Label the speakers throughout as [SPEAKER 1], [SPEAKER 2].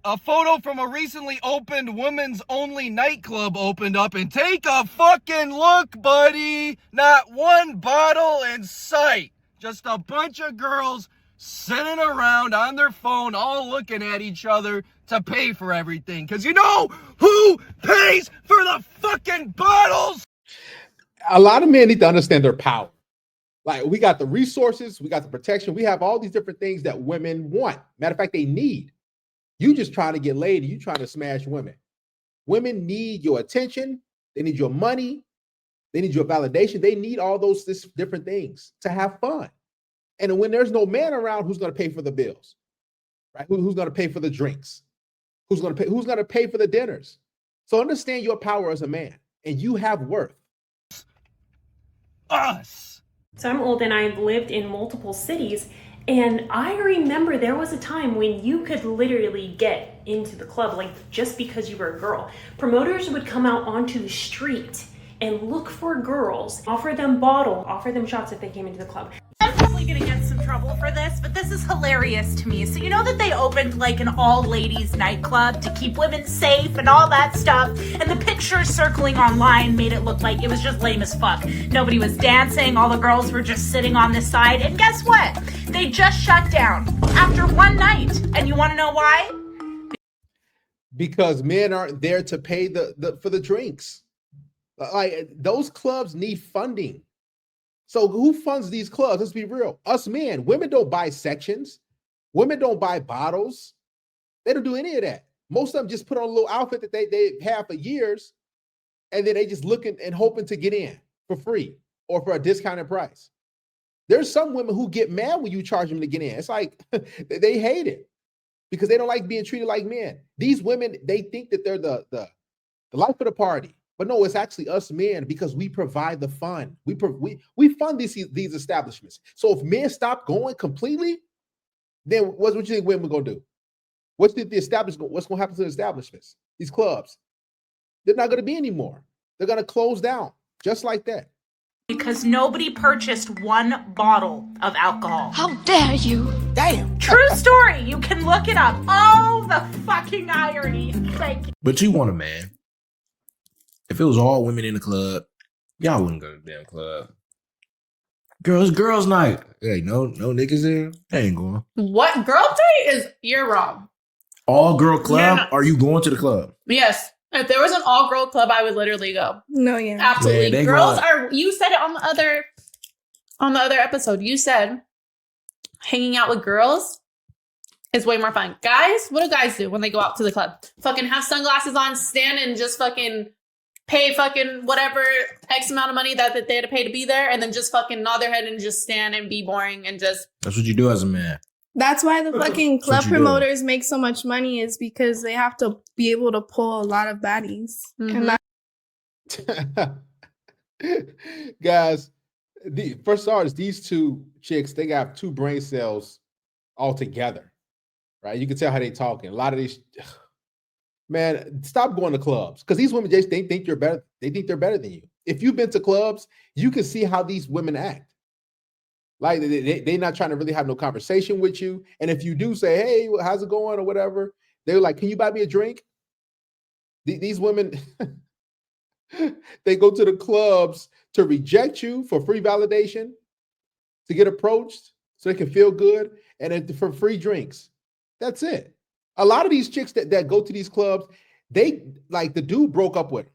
[SPEAKER 1] a photo from a recently opened women's only nightclub opened up, and take a fucking look, buddy. Not one bottle in sight. Just a bunch of girls sitting around on their phone, all looking at each other to pay for everything. Because you know who pays for the fucking bottles?
[SPEAKER 2] A lot of men need to understand their power. Like, we got the resources, we got the protection, we have all these different things that women want. Matter of fact, they need. You just trying to get laid, and you trying to smash women. Women need your attention, they need your money, they need your validation, they need all those different things to have fun. And when there's no man around, who's going to pay for the bills? Right? Who's going to pay for the drinks? Who's going to pay for the dinners? So understand your power as a man, and you have worth.
[SPEAKER 1] Us.
[SPEAKER 3] So I'm old and I've lived in multiple cities, and I remember there was a time when you could literally get into the club like just because you were a girl. Promoters would come out onto the street and look for girls, offer them bottle, offer them shots if they came into the club.
[SPEAKER 4] I'm probably gonna get some trouble for this, but this is hilarious to me. So you know that they opened like an all-ladies nightclub to keep women safe and all that stuff, and the pictures circling online made it look like it was just lame as fuck. Nobody was dancing, all the girls were just sitting on the side, and guess what? They just shut down after one night. And you wanna know why?
[SPEAKER 2] Because men aren't there to pay for the drinks. Like, those clubs need funding. So who funds these clubs? Let's be real. Us men. Women don't buy sections. Women don't buy bottles. They don't do any of that. Most of them just put on a little outfit that they have for years, and then they just looking and hoping to get in for free or for a discounted price. There's some women who get mad when you charge them to get in. It's like they hate it because they don't like being treated like men. These women, they think that they're the life of the party. But no, it's actually us men, because we provide the fun. We fund these establishments. So if men stop going completely, then what you think women gonna do? What's the establishment? What's gonna happen to the establishments? These clubs, they're not gonna be anymore. They're gonna close down just like that.
[SPEAKER 4] Because nobody purchased one bottle of alcohol.
[SPEAKER 5] How dare you?
[SPEAKER 2] Damn.
[SPEAKER 4] True story. You can look it up. Oh, the fucking irony. Thank you.
[SPEAKER 6] But you want a man. If it was all women in the club, y'all wouldn't go to the damn club. Girls night. Hey, no niggas there. They ain't going.
[SPEAKER 7] What girl night is? You're wrong.
[SPEAKER 6] All girl club? Are you going to the club?
[SPEAKER 7] Yes. If there was an all girl club, I would literally go.
[SPEAKER 5] No, yeah.
[SPEAKER 7] Absolutely.
[SPEAKER 6] Yeah,
[SPEAKER 7] Girls are. You said it on the other episode. You said hanging out with girls is way more fun. Guys, what do guys do when they go out to the club? Fucking have sunglasses on, stand and just fucking pay fucking whatever X amount of money that they had to pay to be there, and then just fucking nod their head and just stand and be boring and just.
[SPEAKER 6] That's what you do as a man.
[SPEAKER 5] That's why the fucking club promoters make so much money, is because they have to be able to pull a lot of baddies.
[SPEAKER 7] Mm-hmm.
[SPEAKER 5] And
[SPEAKER 2] Guys, for starters, these two chicks, they got two brain cells all together, right? You can tell how they talking. A lot of these. Man, stop going to clubs, because these women just think you're better. They think they're better than you. If you've been to clubs, you can see how these women act. Like, they're not trying to really have no conversation with you. And if you do say, hey, how's it going or whatever, they're like, can you buy me a drink? These women, they go to the clubs to reject you for free validation, to get approached so they can feel good, and then for free drinks. That's it. A lot of these chicks that go to these clubs, they like, the dude broke up with her.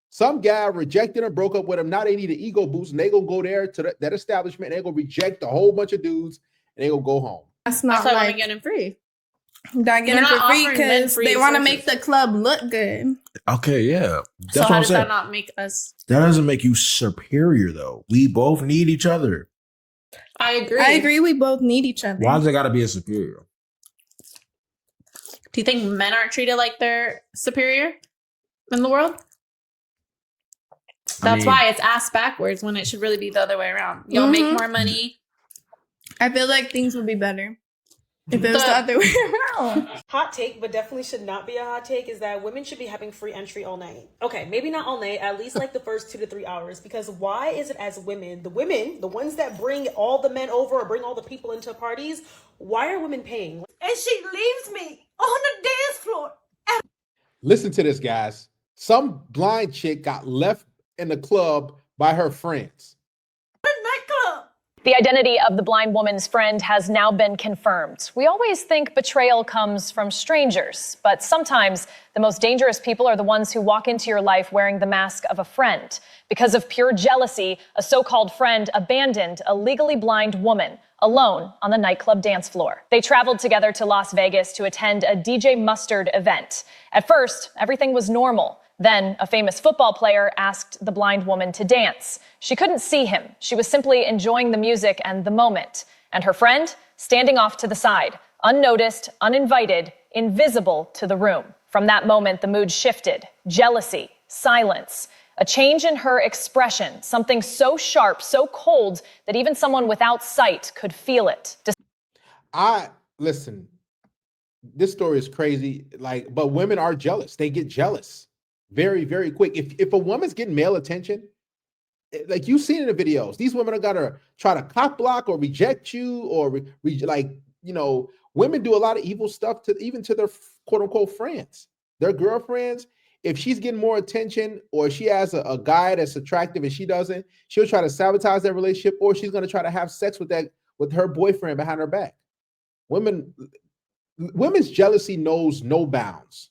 [SPEAKER 2] Some guy rejected her, broke up with him. Now they need an ego boost, and they gonna go there to that establishment, and they gonna reject a whole bunch of dudes, and they gonna go home.
[SPEAKER 5] that's not
[SPEAKER 7] That's why
[SPEAKER 5] like
[SPEAKER 7] I'm getting free.
[SPEAKER 5] they're getting
[SPEAKER 7] They're
[SPEAKER 5] it for
[SPEAKER 7] not
[SPEAKER 5] free
[SPEAKER 7] offering men
[SPEAKER 5] because
[SPEAKER 7] free
[SPEAKER 5] they want to
[SPEAKER 7] resources.
[SPEAKER 5] make the club look good.
[SPEAKER 6] Okay, yeah. That's
[SPEAKER 7] So
[SPEAKER 6] what
[SPEAKER 7] how
[SPEAKER 6] I'm
[SPEAKER 7] does
[SPEAKER 6] saying.
[SPEAKER 7] that not make us?
[SPEAKER 6] That doesn't make you superior, though. We both need each other.
[SPEAKER 7] I agree.
[SPEAKER 5] I agree. We both need each other.
[SPEAKER 6] Why does it got to be a superior?
[SPEAKER 7] Do you think men aren't treated like they're superior in the world? That's why it's ass backwards when it should really be the other way around. Y'all make more money.
[SPEAKER 5] I feel like things would be better if it was the other way around.
[SPEAKER 8] Hot take, but definitely should not be a hot take, is that women should be having free entry all night. Okay, maybe not all night, at least like the first 2 to 3 hours. Because why is it as women, the ones that bring all the men over or bring all the people into parties, why are women paying?
[SPEAKER 9] And she leaves me on the dance floor
[SPEAKER 2] Listen to this, guys. Some blind chick got left in the club by her friends.
[SPEAKER 9] The identity of the blind woman's friend has now been confirmed. We always think betrayal comes from strangers, but sometimes the most dangerous people are the ones who walk into your life wearing the mask of a friend. Because of pure jealousy, a so-called friend abandoned a legally blind woman alone on the nightclub dance floor. They traveled together to Las Vegas to attend a DJ Mustard event. At first, everything was normal. Then, a famous football player asked the blind woman to dance. She couldn't see him. She was simply enjoying the music and the moment. And her friend, standing off to the side, unnoticed, uninvited, invisible to the room. From that moment, the mood shifted. Jealousy, silence, a change in her expression, something so sharp, so cold, that even someone without sight could feel it.
[SPEAKER 2] Listen, this story is crazy, but women are jealous. They get jealous very, very quick. If a woman's getting male attention, like you've seen in the videos, these women are gonna try to cock block or reject you, or women do a lot of evil stuff even to their quote unquote friends, their girlfriends. If she's getting more attention, or she has a guy that's attractive and she doesn't, she'll try to sabotage that relationship, or she's gonna try to have sex with her boyfriend behind her back. Women's jealousy knows no bounds.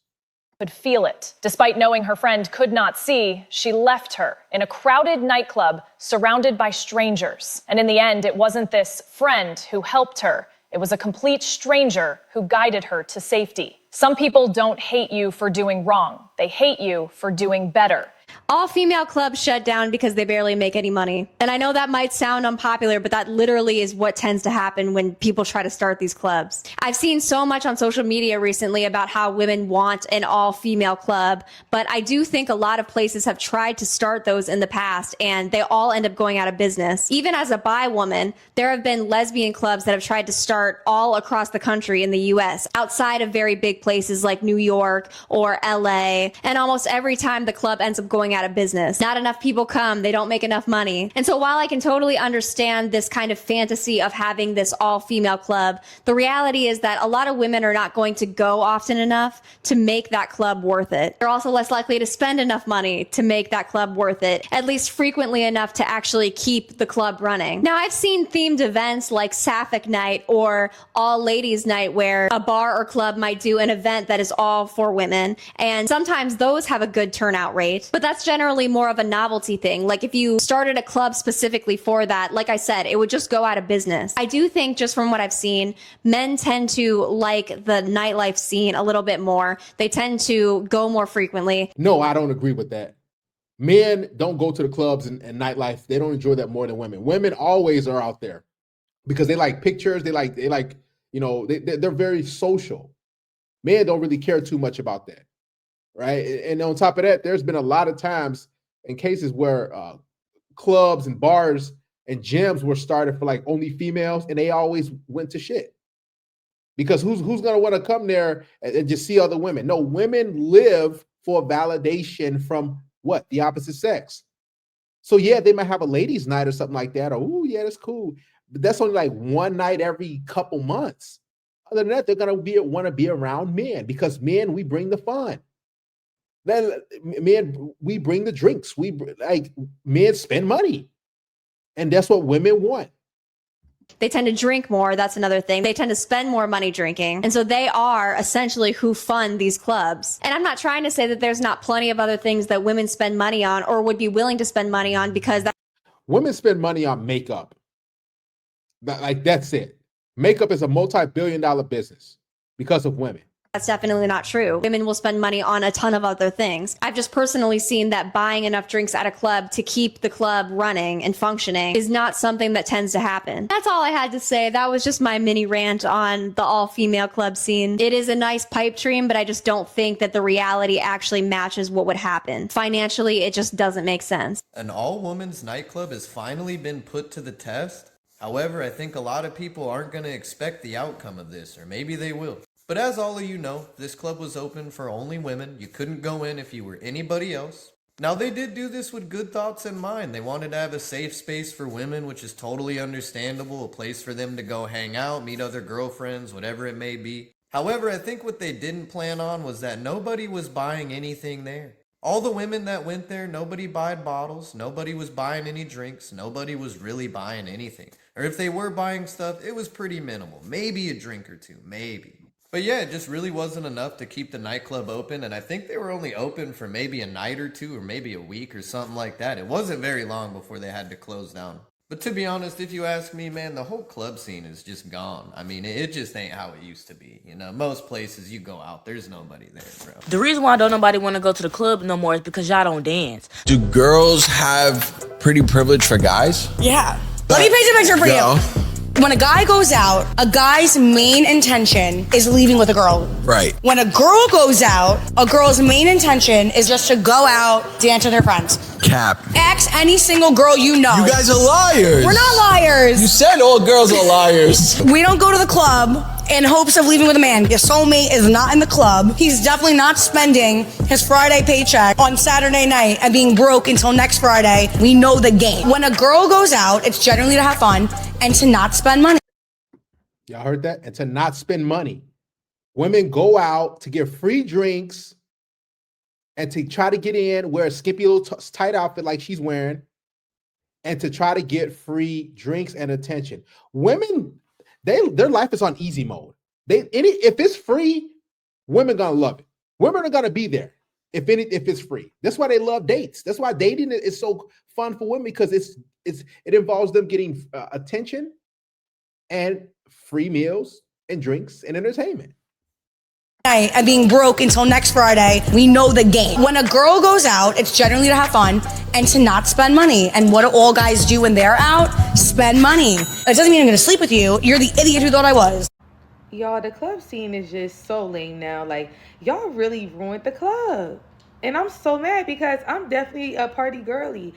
[SPEAKER 9] Could feel it. Despite knowing her friend could not see, she left her in a crowded nightclub surrounded by strangers. And in the end, it wasn't this friend who helped her. It was a complete stranger who guided her to safety. Some people don't hate you for doing wrong. They hate you for doing better.
[SPEAKER 10] All female clubs shut down because they barely make any money. And I know that might sound unpopular, but that literally is what tends to happen when people try to start these clubs. I've seen so much on social media recently about how women want an all-female club, but I do think a lot of places have tried to start those in the past, and they all end up going out of business. Even as a bi woman, there have been lesbian clubs that have tried to start all across the country in the US, outside of very big places like New York or LA, and almost every time the club ends up going out of business. Not enough people come, they don't make enough money. And so while I can totally understand this kind of fantasy of having this all-female club, the reality is that a lot of women are not going to go often enough to make that club worth it. They're also less likely to spend enough money to make that club worth it, at least frequently enough to actually keep the club running. Now, I've seen themed events like Sapphic Night or All Ladies Night, where a bar or club might do an event that is all for women, and sometimes those have a good turnout rate, but that's generally more of a novelty thing. Like if you started a club specifically for that, like I said, it would just go out of business. I do think, just from what I've seen, men tend to like the nightlife scene a little bit more. They tend to go more frequently.
[SPEAKER 2] No, I don't agree with that. Men don't go to the clubs and nightlife. They don't enjoy that more than women. Women always are out there because they like pictures. They're very social. Men don't really care too much about that. Right. And on top of that, there's been a lot of times in cases where clubs and bars and gyms were started for like only females, and they always went to shit. Because who's going to want to come there and just see other women? No, women live for validation from what? The opposite sex. So yeah, they might have a ladies' night or something like that. Or, oh yeah, that's cool. But that's only like one night every couple months. Other than that, they're going to want to be around men, because men, we bring the fun. Then men, we bring the drinks. Men spend money, and that's what women want.
[SPEAKER 10] They tend to drink more. That's another thing. They tend to spend more money drinking. And so they are essentially who fund these clubs. And I'm not trying to say that there's not plenty of other things that women spend money on or would be willing to spend money on, because
[SPEAKER 2] women spend money on makeup. That's it. Makeup is a multi-billion-dollar business because of women.
[SPEAKER 10] That's definitely not true. Women will spend money on a ton of other things. I've just personally seen that buying enough drinks at a club to keep the club running and functioning is not something that tends to happen. That's all I had to say. That was just my mini rant on the all-female club scene. It is a nice pipe dream, but I just don't think that the reality actually matches what would happen. Financially, it just doesn't make sense.
[SPEAKER 11] An all-women's nightclub has finally been put to the test. However, I think a lot of people aren't going to expect the outcome of this, or maybe they will. But as all of you know, this club was open for only women. You couldn't go in if you were anybody else. Now, they did do this with good thoughts in mind. They wanted to have a safe space for women, which is totally understandable, a place for them to go hang out, meet other girlfriends, whatever it may be. However, I think what they didn't plan on was that nobody was buying anything there. All the women that went there, nobody bought bottles, nobody was buying any drinks, nobody was really buying anything. Or if they were buying stuff, it was pretty minimal. Maybe a drink or two, maybe. But yeah, it just really wasn't enough to keep the nightclub open, and I think they were only open for maybe a night or two, or maybe a week or something like that. It wasn't very long before they had to close down. But to be honest, if you ask me, man, the whole club scene is just gone. I mean, it just ain't how it used to be. You know, most places you go out, there's nobody there, bro.
[SPEAKER 12] The reason why don't nobody want to go to the club no more is because y'all don't dance.
[SPEAKER 13] Do girls have pretty privilege for guys?
[SPEAKER 14] Yeah. Let me paint a picture for you. When a guy goes out, a guy's main intention is leaving with a girl.
[SPEAKER 13] Right.
[SPEAKER 14] When a girl goes out, a girl's main intention is just to go out, dance with her friends.
[SPEAKER 13] Cap.
[SPEAKER 14] Ask any single girl you know.
[SPEAKER 13] You guys are liars.
[SPEAKER 14] We're not liars.
[SPEAKER 13] You said all girls are liars.
[SPEAKER 14] We don't go to the club in hopes of leaving with a man. Your soulmate is not in the club. He's definitely not spending his Friday paycheck on Saturday night and being broke until next Friday. We know the game. When a girl goes out, it's generally to have fun and to not spend money.
[SPEAKER 2] Y'all heard that? And to not spend money. Women go out to get free drinks and to try to get in, wear a skimpy little tight outfit like she's wearing, and to try to get free drinks and attention. Women, their life is on easy mode. If it's free, women gonna love it. Women are gonna be there if it's free. That's why they love dates. That's why dating is so fun for women, because it involves them getting attention and free meals and drinks and entertainment.
[SPEAKER 14] And being broke until next Friday. We know the game. When a girl goes out, it's generally to have fun and to not spend money. And what do all guys do when they're out? Spend money. It doesn't mean I'm gonna sleep with you. You're the idiot who thought I was.
[SPEAKER 15] Y'all, the club scene is just so lame now. Like, y'all really ruined the club. And I'm so mad because I'm definitely a party girly.